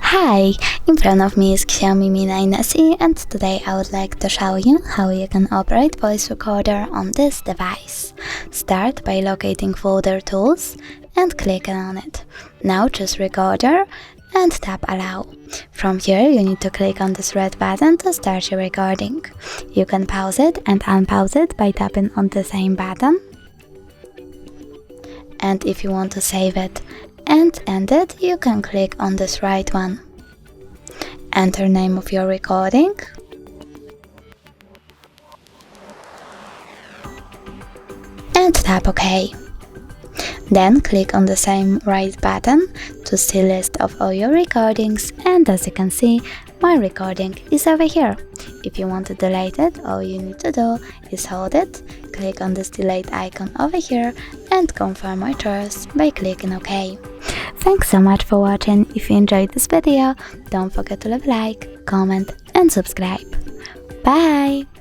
Hi, in front of me is XIAOMI Mi 9SE, and today I would like to show you how you can operate voice recorder on this device. Start by locating folder Tools and click on it. Now choose Recorder and tap Allow. From here you need to click on this red button to start your recording. You can pause it and unpause it by tapping on the same button. And if you want to save it and end it, you can click on this right one. Enter name of your recording and tap OK. Then click on the same right button to see list of all your recordings, and as you can see, my recording is over here. If you want to delete it, all you need to do is hold it, click on this delete icon over here and confirm my choice by clicking OK. Thanks so much for watching. If you enjoyed this video, don't forget to leave a like, comment and subscribe. Bye!